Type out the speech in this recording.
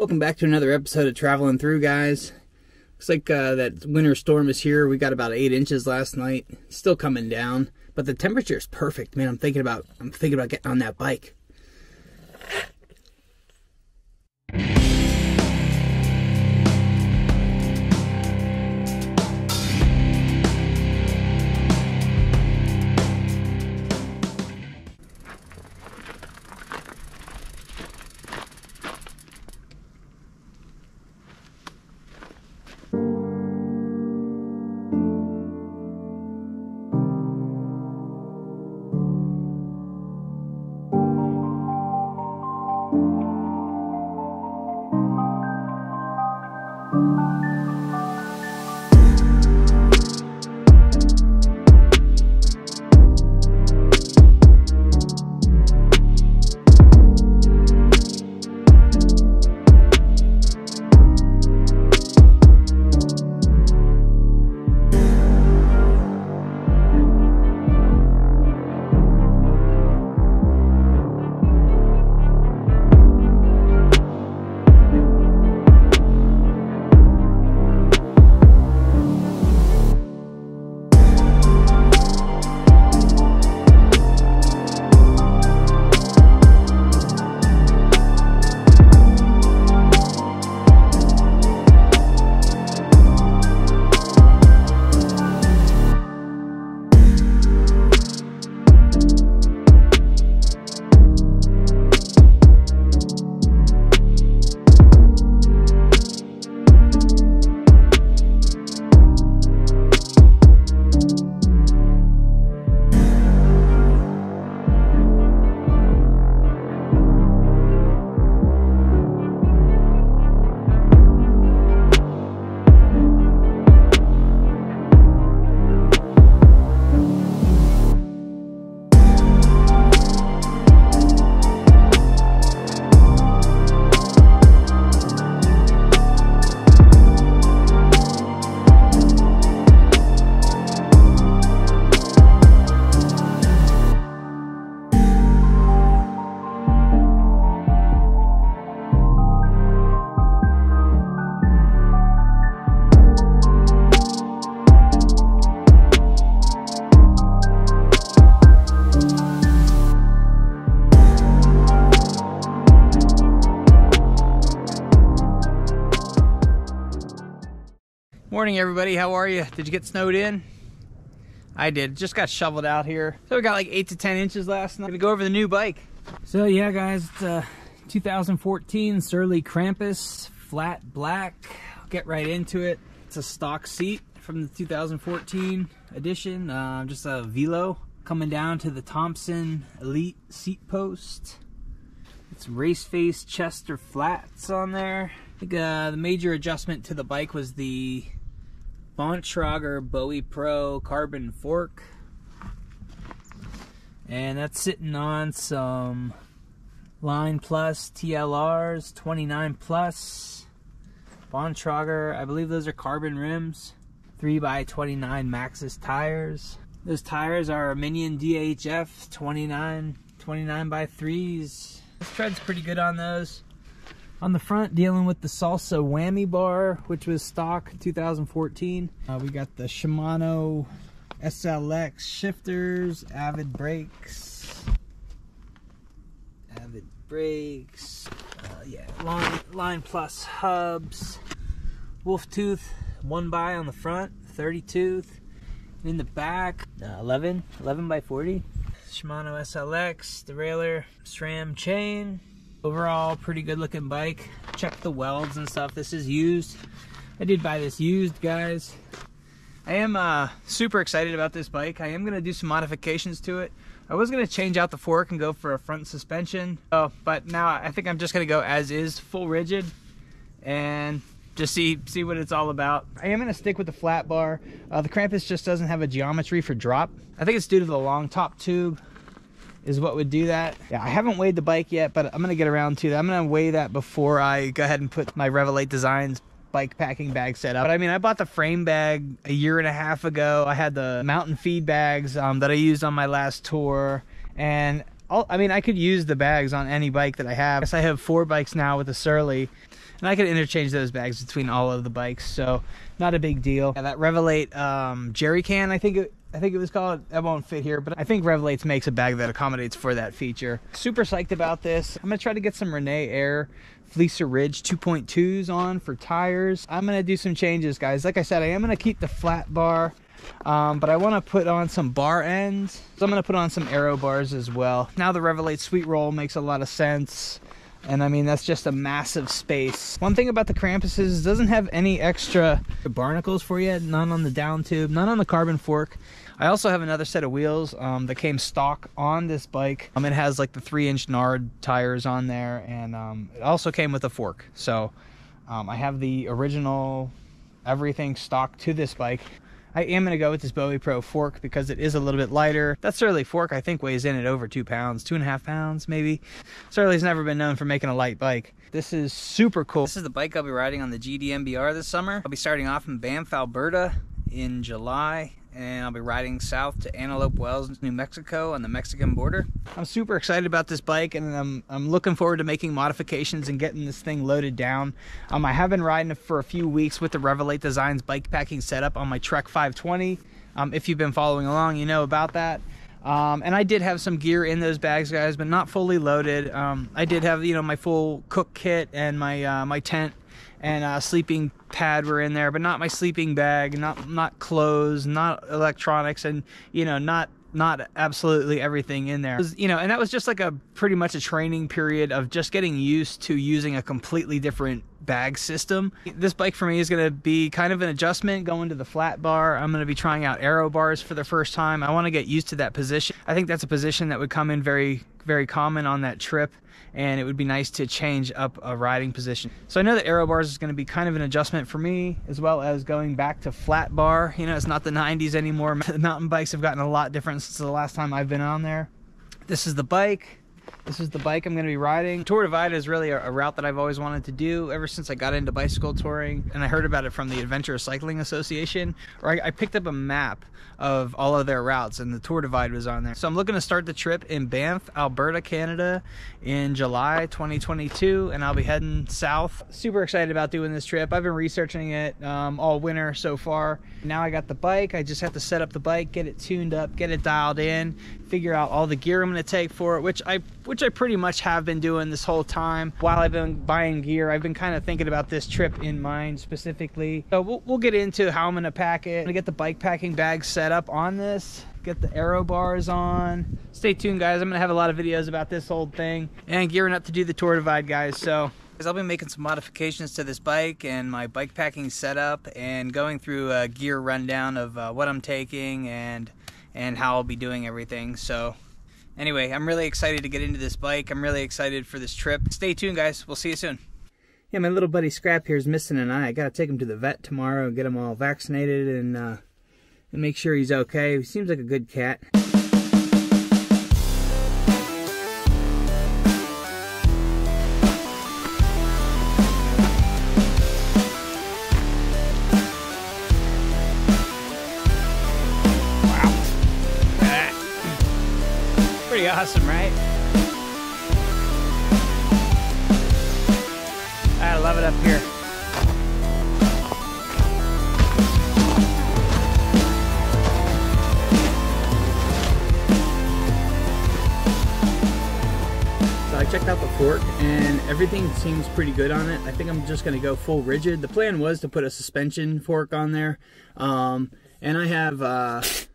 Welcome back to another episode of Traveling Through, guys. Looks like that winter storm is here. We got about 8 inches last night. Still coming down, but the temperature is perfect, man. I'm thinking about getting on that bike. Morning, everybody. How are you? Did you get snowed in? I did. Just got shoveled out here. So we got like 8 to 10 inches last night. Gonna go over the new bike. So yeah, guys, it's a 2014 Surly Krampus, flat black. I'll get right into it. It's a stock seat from the 2014 edition. Just a Velo coming down to the Thompson Elite seat post. It's race face Chester flats on there. I think the major adjustment to the bike was the Bontrager Bowie Pro carbon fork, and that's sitting on some Line Plus TLRs, 29 Plus Bontrager. I believe those are carbon rims, 3x29 Maxxis tires. Those tires are Minion DHF 29x3s. This tread's pretty good on those. On the front, dealing with the Salsa whammy bar, which was stock 2014. We got the Shimano SLX shifters, Avid brakes. Yeah, Line Plus hubs. Wolf tooth, 1x on the front, 30 tooth. In the back, 11x40. Shimano SLX, derailleur, SRAM chain. Overall, pretty good looking bike. Check the welds and stuff. This is used. I did buy this used, guys. I am super excited about this bike. I am going to do some modifications to it. I was going to change out the fork and go for a front suspension. But now I think I'm just going to go as is, full rigid, and just see what it's all about. I am going to stick with the flat bar. The Krampus just doesn't have a geometry for drop. I think it's due to the long top tube is what would do that. Yeah, I haven't weighed the bike yet, but I'm gonna get around to that. I'm gonna weigh that before I go ahead and put my Revelate Designs bike packing bag set up. But I mean, I bought the frame bag a year and a half ago. I had the mountain feed bags that I used on my last tour, and I mean, I could use the bags on any bike that I have. I guess I have 4 bikes now with the Surly, and I could interchange those bags between all of the bikes, so not a big deal. Yeah, that Revelate jerry can, I think it was called. That won't fit here, but I think Revelate makes a bag that accommodates for that feature. Super psyched about this. I'm gonna try to get some Rene Air Fleecer Ridge 2.2s on for tires. I'm gonna do some changes, guys. Like I said, I am gonna keep the flat bar, but I want to put on some bar ends, so I'm gonna put on some aero bars as well. Now the Revelate Sweet Roll makes a lot of sense. And I mean, that's just a massive space. One thing about the Krampus is it doesn't have any extra barnacles for you, none on the down tube, none on the carbon fork. I also have another set of wheels that came stock on this bike. It has like the 3-inch Nard tires on there, and it also came with a fork. So I have the original everything stock to this bike. I am going to go with this Bowie Pro fork because it is a little bit lighter. That Surly fork I think weighs in at over 2 pounds, 2.5 pounds maybe. Surly's never been known for making a light bike. This is super cool. This is the bike I'll be riding on the GDMBR this summer. I'll be starting off in Banff, Alberta in July, and I'll be riding south to Antelope WELLS New Mexico on the Mexican border. I'm super excited about this bike, and I'm looking forward to making modifications and getting this thing loaded down. I have been riding it for a few weeks with the Revelate Designs bike packing setup on my Trek 520. If you've been following along, you know about that. And I did have some gear in those bags, guys, but not fully loaded. I did have, you know, my full cook kit and my my tent and sleeping pad were in there, but not my sleeping bag, not clothes, not electronics, and you know, not absolutely everything in there. You know, and that was just like a pretty much a training period of just getting used to using a completely different bag system. This bike for me is going to be kind of an adjustment going to the flat bar. I'm going to be trying out aero bars for the first time. I want to get used to that position. I think that's a position that would come in very, very common on that trip, and it would be nice to change up a riding position. So I know that aero bars is going to be kind of an adjustment for me, as well as going back to flat bar. You know, it's not the 90s anymore. The mountain bikes have gotten a lot different since the last time I've been on there. This is the bike. This is the bike I'm going to be riding. Tour Divide is really a route that I've always wanted to do ever since I got into bicycle touring, and I heard about it from the Adventurous Cycling Association, or I picked up a map of all of their routes, and the Tour Divide was on there. So I'm looking to start the trip in Banff, Alberta, Canada in July 2022, and I'll be heading south. Super excited about doing this trip. I've been researching it all winter so far. Now I got the bike. I just have to set up the bike, get it tuned up, get it dialed in, figure out all the gear I'm going to take for it, which I pretty much have been doing this whole time. While I've been buying gear, I've been kind of thinking about this trip in mind specifically. So we'll get into how I'm going to pack it. I'm going to get the bike packing bag set up on this, get the aero bars on. Stay tuned, guys. I'm going to have a lot of videos about this whole thing and gearing up to do the Tour Divide, guys. So I'll be making some modifications to this bike and my bike packing setup, and going through a gear rundown of what I'm taking and how I'll be doing everything. So anyway, I'm really excited to get into this bike. I'm really excited for this trip. Stay tuned, guys. We'll see you soon. Yeah, my little buddy Scrap here is missing an eye. I gotta take him to the vet tomorrow and get him all vaccinated and make sure he's okay. He seems like a good cat. Pretty awesome, right? I love it up here. So I checked out the fork and everything seems pretty good on it. I think I'm just going to go full rigid. The plan was to put a suspension fork on there. And I have